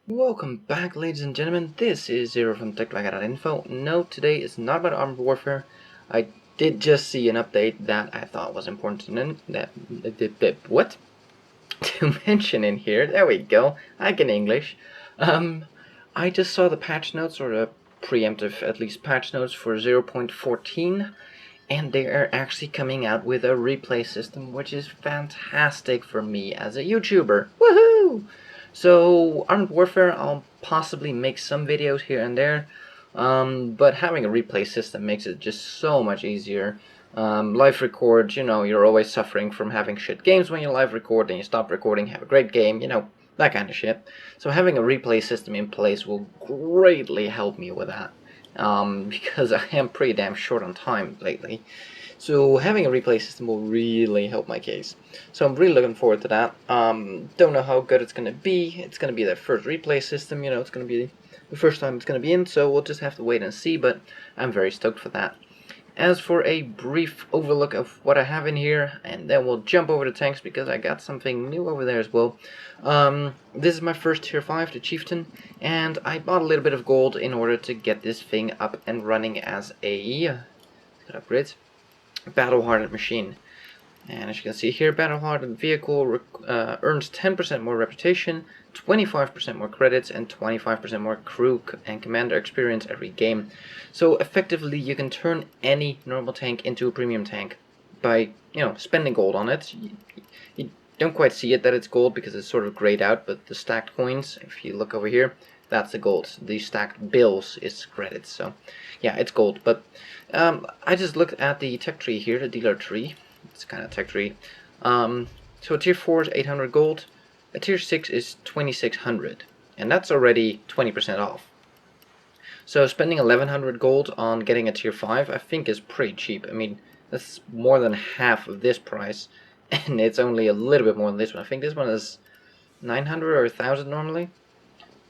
Welcome back, ladies and gentlemen. This is Zero from TechDragon.info. No, today is not about armed warfare. I did just see an update that I thought was important to mention in here. There we go. I can English. I just saw the patch notes, or the preemptive, at least, patch notes for 0.14, and they are actually coming out with a replay system, which is fantastic for me as a YouTuber. Woohoo! So, Armed Warfare, I'll possibly make some videos here and there, but having a replay system makes it just so much easier. Live record, you're always suffering from having shit games when you live record, and you stop recording, have a great game, that kind of shit. So having a replay system in place will greatly help me with that, because I am pretty damn short on time lately. So having a replay system will really help my case. So I'm really looking forward to that. Don't know how good it's going to be. It's going to be the first replay system, it's going to be the first time it's going to be in, so we'll just have to wait and see, but I'm very stoked for that. As for a brief overlook of what I have in here, and then we'll jump over to tanks because I got something new over there as well. This is my first tier 5, the Chieftain, and I bought a little bit of gold in order to get this thing up and running as a upgrade. Battle-hardened machine. And as you can see here, battle-hardened vehicle earns 10% more reputation, 25% more credits, and 25% more crew and commander experience every game. So effectively, you can turn any normal tank into a premium tank by, spending gold on it. You don't quite see it that it's gold because it's sort of grayed out, but the stacked coins, if you look over here, that's the gold. The stacked bills is credits. So yeah, it's gold. But I just looked at the tech tree here, the dealer tree. It's kind of tech tree. So a tier 4 is 800 gold. A tier 6 is 2600. And that's already 20% off. So spending 1100 gold on getting a tier 5 I think is pretty cheap. I mean, that's more than half of this price. And it's only a little bit more than this one. I think this one is 900 or 1000 normally.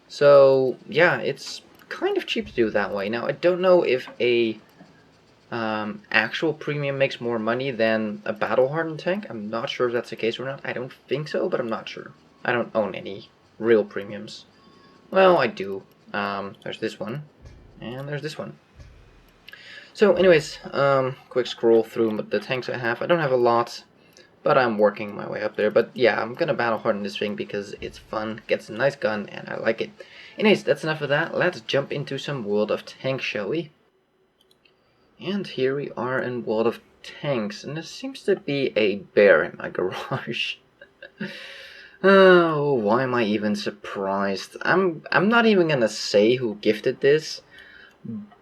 So yeah, it's kind of cheap to do it that way. Now I don't know if a actual premium makes more money than a battle-hardened tank. I'm not sure if that's the case or not. I don't think so, but I'm not sure. I don't own any real premiums. Well, I do. There's this one, and there's this one. So anyways, quick scroll through the tanks I have. I don't have a lot, but I'm working my way up there. But yeah, I'm gonna battle-harden this thing because it's fun, gets a nice gun, and I like it. Anyways, that's enough of that. Let's jump into some World of Tanks, shall we? And here we are in World of Tanks, and there seems to be a bear in my garage. Oh, why am I even surprised? I'm not even gonna say who gifted this,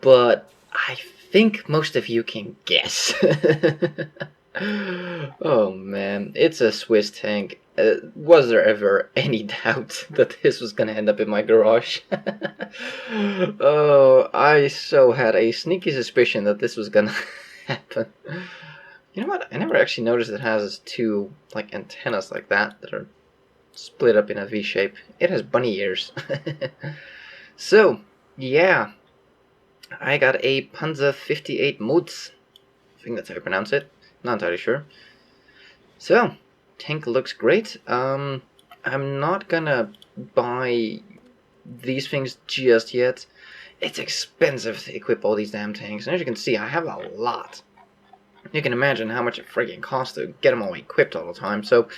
but I think most of you can guess. Oh man, it's a Swiss tank. Was there ever any doubt that this was gonna end up in my garage? Oh, I so had a sneaky suspicion that this was gonna happen. You know what? I never actually noticed it has two antennas like that are split up in a V shape. It has bunny ears. So, yeah. I got a Panzer 58 Mutz. I think that's how you pronounce it. Not entirely sure. So, tank looks great. I'm not gonna buy these things just yet. It's expensive to equip all these damn tanks, and as you can see, I have a lot. You can imagine how much it freaking costs to get them all equipped all the time, so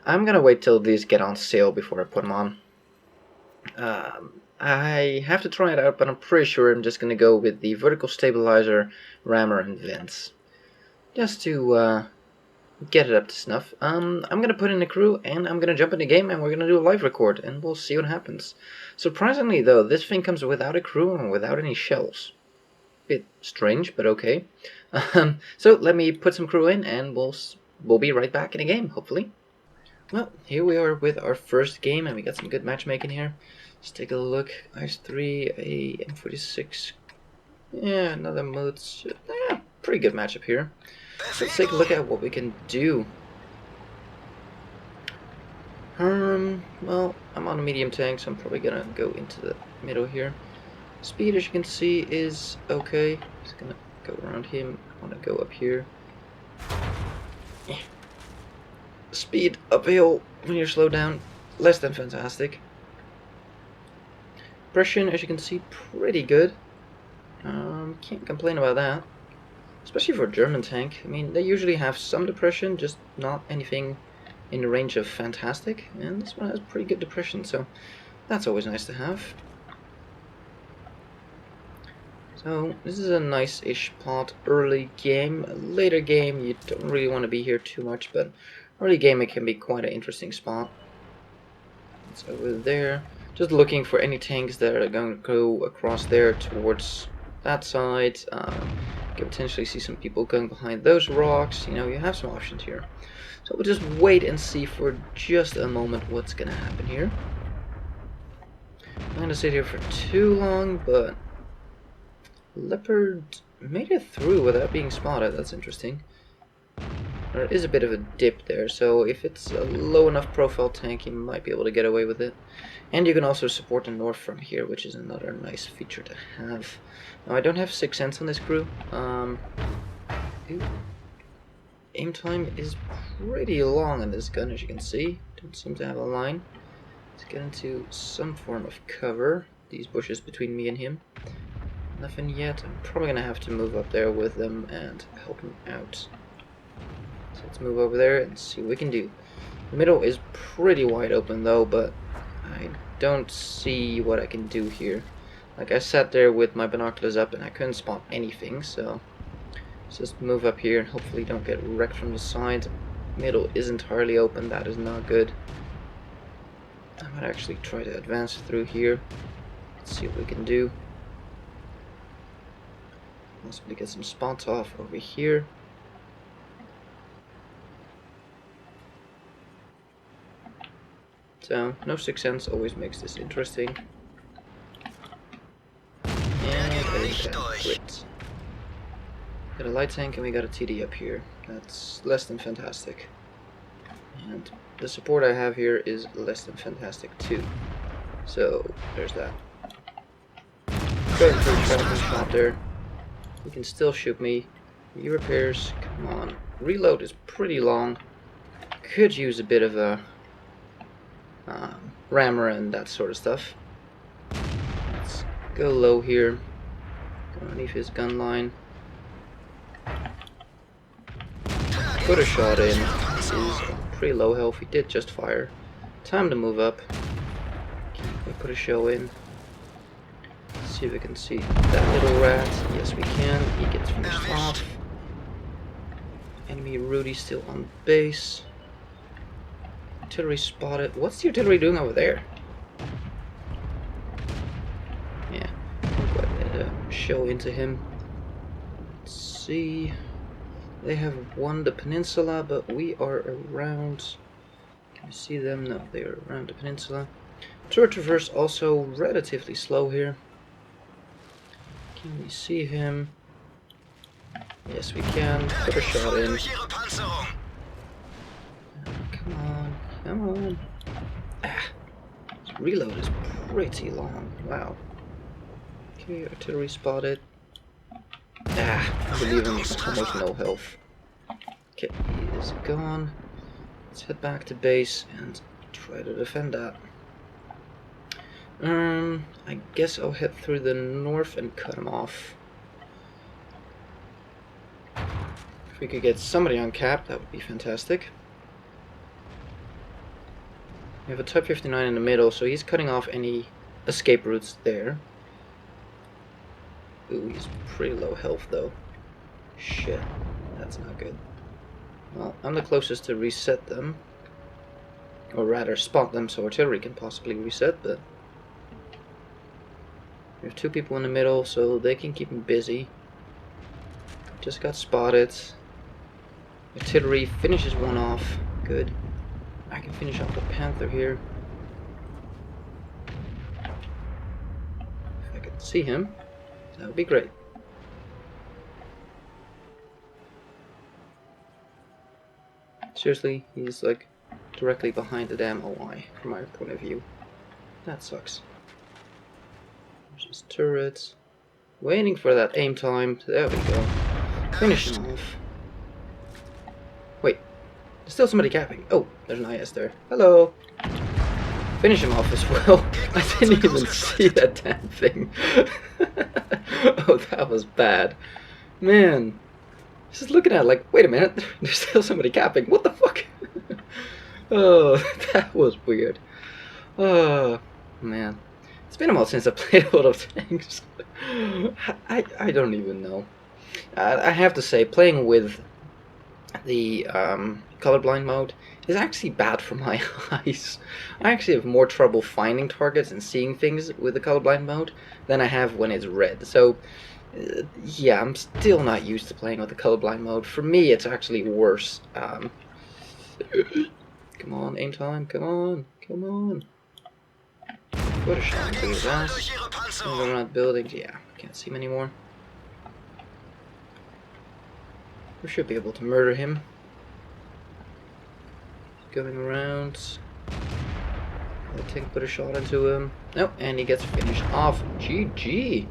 I'm gonna wait till these get on sale before I put them on. I have to try it out, but I'm pretty sure I'm just gonna go with the vertical stabilizer, rammer, and vents. Just to get it up to snuff. I'm gonna put in a crew, and I'm gonna jump in the game, and we're gonna do a live record, and we'll see what happens. Surprisingly, though, this thing comes without a crew and without any shells. Bit strange, but okay. So let me put some crew in, and we'll be right back in the game, hopefully. Well, here we are with our first game, and we got some good matchmaking here. Let's take a look. Ice 3, a M46. Yeah, another Moods. Yeah, pretty good matchup here. So let's take a look at what we can do. Well, I'm on a medium tank, so I'm probably gonna go into the middle here. Speed, as you can see, is okay. Just gonna go around him. I wanna go up here. Yeah. Speed uphill when you're slowed down, less than fantastic. Depression, as you can see, pretty good. Can't complain about that. Especially for a German tank. I mean, they usually have some depression, just not anything in the range of fantastic. And this one has pretty good depression, so that's always nice to have. So this is a nice-ish spot early game. Later game, you don't really want to be here too much, but early game it can be quite an interesting spot. It's over there. Just looking for any tanks that are going to go across there towards that side. You can potentially see some people going behind those rocks. You know, you have some options here. So we'll just wait and see for just a moment what's going to happen here. I'm not going to sit here for too long, but Leopard made it through without being spotted. That's interesting. There is a bit of a dip there, so if it's a low enough profile tank, you might be able to get away with it. And you can also support the north from here, which is another nice feature to have. Now, I don't have 6 cents on this crew. Aim time is pretty long on this gun, as you can see. Don't seem to have a line. Let's get into some form of cover. These bushes between me and him. Nothing yet. I'm probably going to have to move up there with them and help him out. So let's move over there and see what we can do. The middle is pretty wide open though, but I don't see what I can do here. Like, I sat there with my binoculars up and I couldn't spot anything, so let's just move up here and hopefully don't get wrecked from the side. Middle is entirely open. That is not good. I might actually try to advance through here. Let's see what we can do. Possibly get some spots off over here. So, no 6 cents always makes this interesting. And great. Got a light tank and we got a TD up here. That's less than fantastic. And the support I have here is less than fantastic too. So, there's that. Going for a shotgun shot there. He can still shoot me. He repairs. Come on. Reload is pretty long. Could use a bit of a rammer and that sort of stuff. Let's go low here. Go underneath his gun line. Put a shot in. He's pretty low health. He did just fire. Time to move up. We put a show in. See if we can see that little rat. Yes, we can. He gets finished off. Enemy Rudy still on base. Artillery spotted. What's the artillery doing over there? Yeah, go ahead and show into him. Let's see. They have won the peninsula, but we are around. Can you see them? No, they are around the peninsula. Turret traverse also relatively slow here. Can we see him? Yes, we can. Put a shot in. Come on, come on. Ah, this reload is pretty long. Wow. Okay, artillery spotted. Ah, I believe him. Almost no health. Okay, he is gone. Let's head back to base and try to defend that. I guess I'll head through the north and cut him off. If we could get somebody on cap, that would be fantastic. We have a Type 59 in the middle, so he's cutting off any escape routes there. Ooh, he's pretty low health though. Shit, that's not good. Well, I'm the closest to reset them. Or rather, spot them so artillery can possibly reset, but we have 2 people in the middle, so they can keep him busy. Just got spotted. Artillery finishes one off. Good. I can finish off the Panther here. If I could see him, that would be great. Seriously, he's like directly behind the damn OI from my point of view. That sucks. There's his turrets. Waiting for that aim time. There we go. Finish him off. Wait, there's still somebody capping. Oh, there's an IS there. Hello. finish him off as well. I didn't even see that damn thing. Oh, that was bad. Man. Just looking at it like, wait a minute, there's still somebody capping. What the fuck? Oh, that was weird. Oh, man. It's been a while since I played a lot of tanks. I don't even know. I have to say, playing with the colorblind mode is actually bad for my eyes. I actually have more trouble finding targets and seeing things with the colorblind mode than I have when it's red. So, yeah, I'm still not used to playing with the colorblind mode. For me, it's actually worse. Come on, aim time, come on, come on. Put a shot into his ass. Going around buildings, yeah, can't see him anymore. We should be able to murder him. Going around. I think put a shot into him. Nope, and he gets finished off. GG.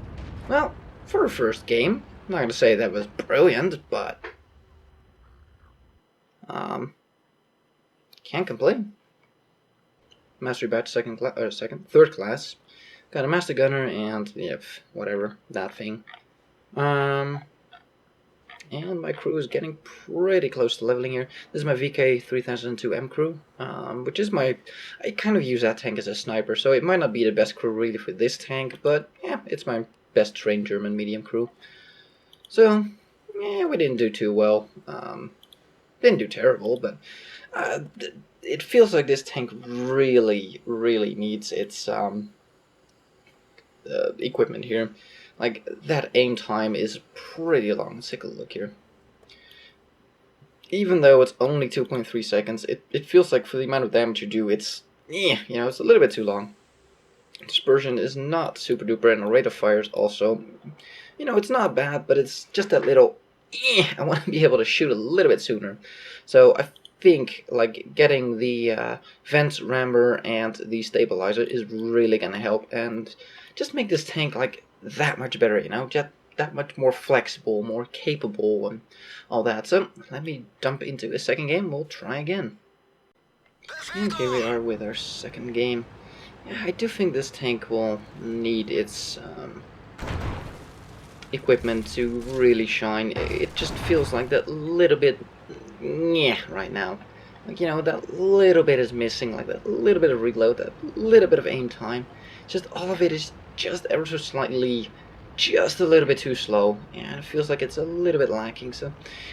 Well, for a first game, I'm not gonna say that was brilliant, but can't complain. Mastery batch third class. Got a master gunner and yep, whatever, that thing. And my crew is getting pretty close to leveling here. This is my VK3002M crew, which is I kind of use that tank as a sniper, so it might not be the best crew really for this tank, but yeah, it's my best trained German medium crew. So, yeah, we didn't do too well. Didn't do terrible, but it feels like this tank really, really needs its equipment here. Like, that aim time is pretty long. Let's take a look here. Even though it's only 2.3 seconds, it feels like for the amount of damage you do, it's, it's a little bit too long. Dispersion is not super duper, and the rate of fire is also, it's not bad, but it's just a little, I want to be able to shoot a little bit sooner. So I think, like, getting the vent rammer and the stabilizer is really going to help, and just make this tank, like, that much better, just that much more flexible, more capable, and all that. So, let me dump into the second game, we'll try again. And here we are with our second game. Yeah, I do think this tank will need its equipment to really shine. It just feels like that little bit, right now. Like, that little bit is missing, like that little bit of reload, that little bit of aim time. Just all of it is just ever so slightly, just a little bit too slow, and it feels like it's a little bit lacking. So,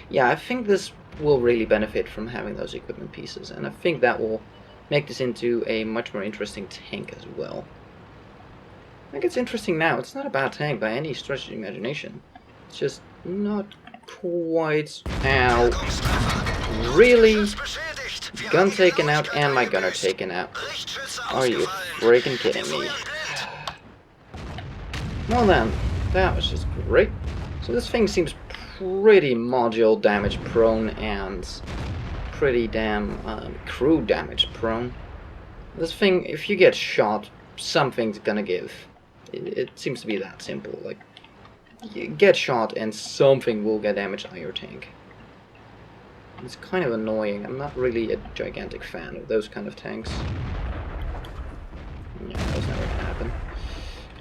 yeah, I think this will really benefit from having those equipment pieces, and I think that will make this into a much more interesting tank as well. I think it's interesting now. It's not a bad tank by any stretch of the imagination. It's just not quite... Ow. Really? Gun taken out and my gunner taken out. Are you freaking kidding me? Well then, that was just great. So this thing seems pretty module damage prone and pretty damn crew damage prone. This thing, if you get shot, something's gonna give. It seems to be that simple. Like, you get shot and something will get damaged on your tank. It's kind of annoying. I'm not really a gigantic fan of those kind of tanks. Yeah, that's never gonna happen.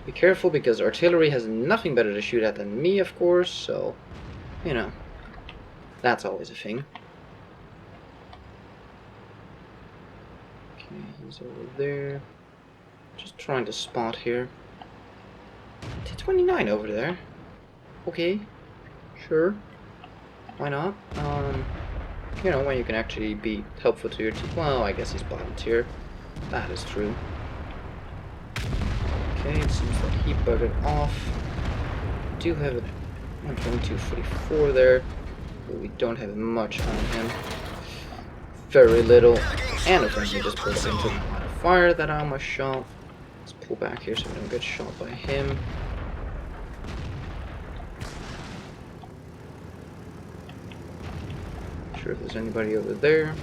Be careful, because artillery has nothing better to shoot at than me, of course, so, that's always a thing. Okay, he's over there. Just trying to spot here. T-29 over there. Okay, sure. Why not? When you can actually be helpful to your team. Well, I guess he's bottom tier. That is true. Okay, it seems like he buggered off. We do have an 12244 there, but we don't have much on him. Very little. And I think he just pulled into the line of fire that I almost shot. Let's pull back here so we don't get shot by him. Not sure if there's anybody over there.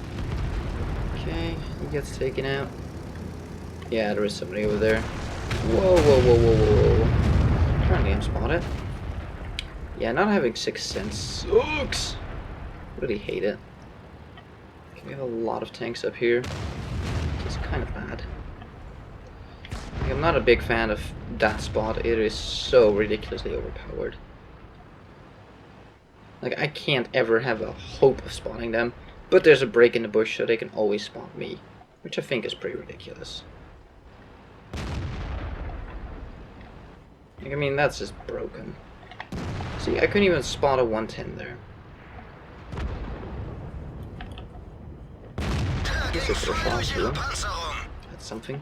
Okay, he gets taken out. Yeah, there is somebody over there. Whoa, whoa, whoa, whoa, whoa. Trying to game spot it. Yeah, not having Sixth Sense sucks. Really hate it. Okay, we have a lot of tanks up here. It's kind of bad. Like, I'm not a big fan of that spot. It is so ridiculously overpowered. Like, I can't ever have a hope of spotting them, but there's a break in the bush so they can always spot me, which I think is pretty ridiculous. Like, I mean, that's just broken. See, I couldn't even spot a 110 there. This is for shot too. That's something.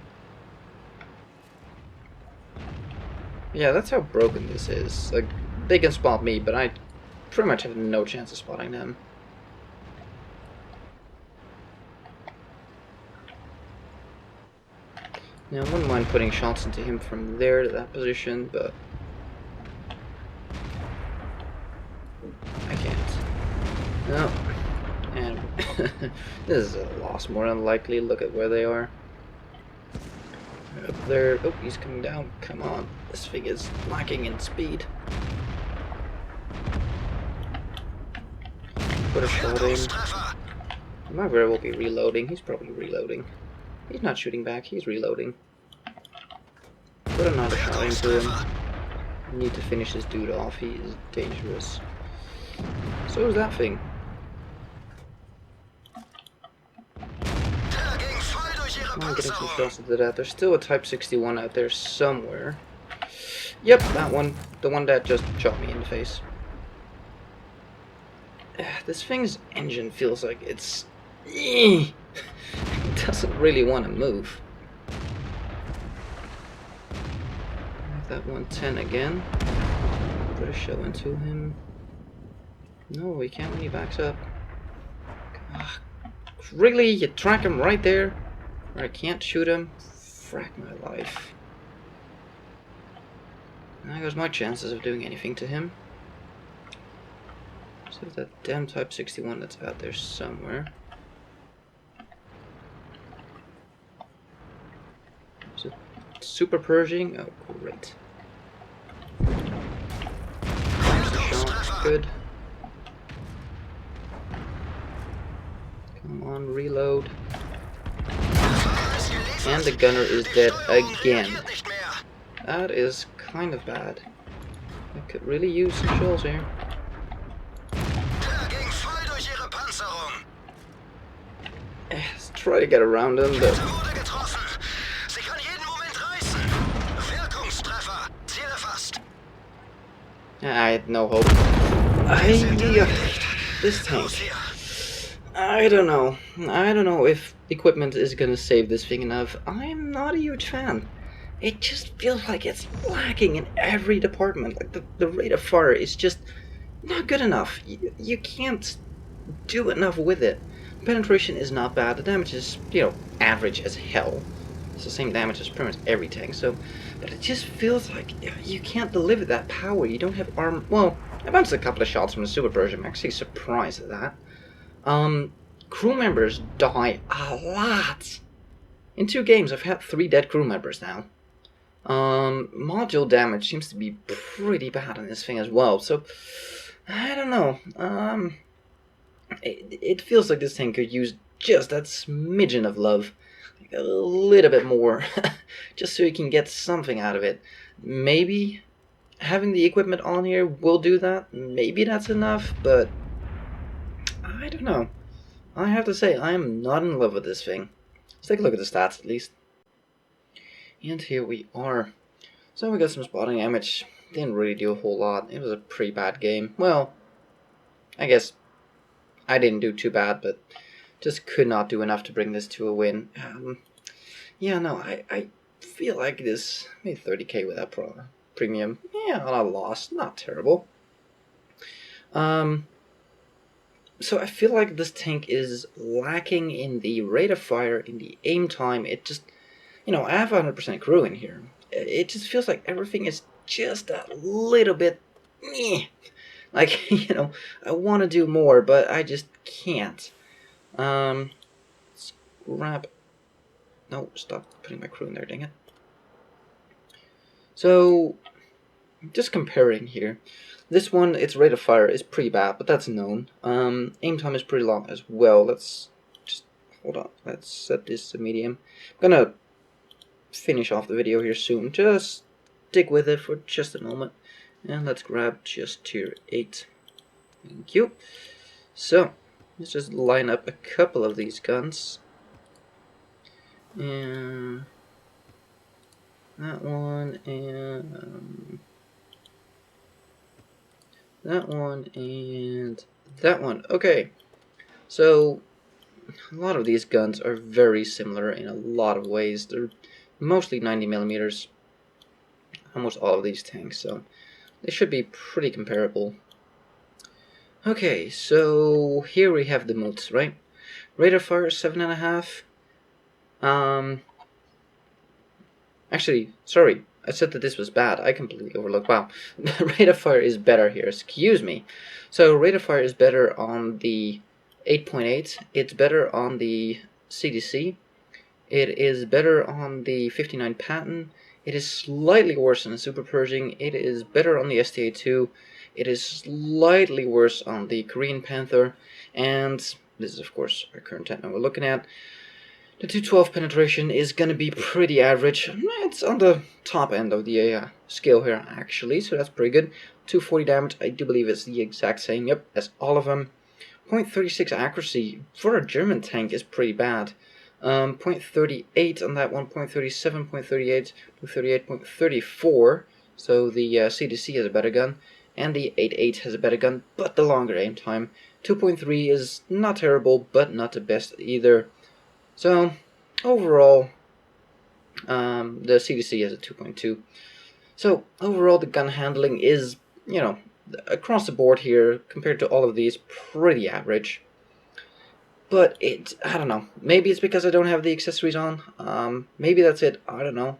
Yeah, that's how broken this is. Like, they can spot me, but I pretty much have no chance of spotting them. Now, I wouldn't mind putting shots into him from there to that position, but I can't. No. And this is a loss, more than likely. Look at where they are. Up there. Oh, he's coming down. Come on. This thing is lacking in speed. Put a shot in. I might very well be reloading. He's probably reloading. He's not shooting back. He's reloading. Put another shot into him. I need to finish this dude off. He is dangerous. So is that thing. I'm getting some shots into that. There's still a Type 61 out there somewhere. Yep, that one. The one that just shot me in the face. This thing's engine feels like it's... It doesn't really want to move. That 110 again. Put a show into him. No, he can't when he backs up. Really? You track him right there? Or I can't shoot him? Frack my life. There goes my chances of doing anything to him. So that damn Type 61 that's out there somewhere. Is it super Pershing? Oh, great. There's the shot. Good. Come on, reload. And the gunner is dead again. That is kind of bad. I could really use some shells here. Let's try to get around him, but... I had no hope. This tank. I don't know. I don't know if equipment is gonna save this thing enough. I'm not a huge fan. It just feels like it's lacking in every department. Like the rate of fire is just not good enough. You can't do enough with it. Penetration is not bad. The damage is, you know, average as hell. It's the same damage as pretty much every tank. So, but it just feels like you can't deliver that power. You don't have armor. Well, I bounced a couple of shots from the Super Pershing. I'm actually surprised at that. Crew members die a lot. In 2 games, I've had 3 dead crew members now. Module damage seems to be pretty bad on this thing as well. So, I don't know. It feels like this thing could use just that smidgen of love. Like a little bit more. Just so you can get something out of it. Maybe having the equipment on here will do that. Maybe that's enough, but I don't know. I have to say, I am not in love with this thing. Let's take a look at the stats at least. And here we are. So we got some spotting damage. Didn't really do a whole lot. It was a pretty bad game. Well, I guess I didn't do too bad, but just could not do enough to bring this to a win. Yeah, no, I feel like this made 30k without premium. Yeah, on a loss. Not terrible. So I feel like this tank is lacking in the rate of fire, in the aim time. It just, you know, I have 100% crew in here. It just feels like everything is just a little bit meh. Like, you know, I want to do more, but I just can't. Let's grab... No, stop putting my crew in there, dang it. So, just comparing here. This one, its rate of fire is pretty bad, but that's known. Aim time is pretty long as well. Let's just, hold on, let's set this to medium. I'm gonna finish off the video here soon. Just stick with it for just a moment. And let's grab just tier 8. Thank you. So, let's just line up a couple of these guns. And that one, and that one, and that one. Okay, so a lot of these guns are very similar in a lot of ways. They're mostly 90 millimeters, almost all of these tanks, so they should be pretty comparable. Okay, so here we have the modes, right? Rate of fire 7.5. Actually, sorry, I said that this was bad. I completely overlooked. Wow, rate of fire is better here. Excuse me. So rate of fire is better on the 8.8. It's better on the CDC. It is better on the 59 patent. It is slightly worse on the Super Purging. It is better on the STA2. It is slightly worse on the Korean Panther. And this is, of course, our current tech we're looking at. The 212 penetration is going to be pretty average. It's on the top end of the scale here, actually, so that's pretty good. 240 damage, I do believe it's the exact same, yep, as all of them. 0.36 accuracy for a German tank is pretty bad. 0.38 on that one, 0.37, 0.38, 0.38, 0.34. So the CDC has a better gun, and the 8.8 has a better gun, but the longer aim time. 2.3 is not terrible, but not the best either. So overall, the CDC has a 2.2. So overall, the gun handling is, you know, across the board here, compared to all of these, pretty average. But I don't know, maybe it's because I don't have the accessories on, maybe that's it, I don't know.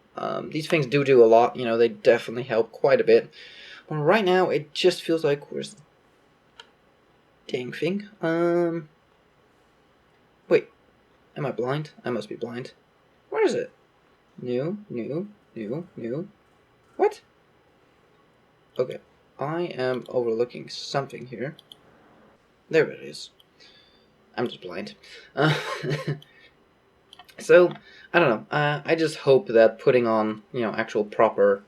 These things do a lot, you know, they definitely help quite a bit. But right now, it just feels like, where's the dang thing? Wait, am I blind? I must be blind. Where is it? New. What? Okay, I am overlooking something here. There it is. I'm just blind. So, I don't know. I just hope that putting on, you know, actual proper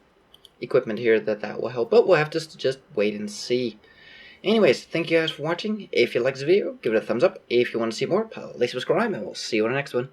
equipment here, that will help. But we'll have to just wait and see. Anyways, thank you guys for watching. If you like this video, give it a thumbs up. If you want to see more, please subscribe, and we'll see you on the next one.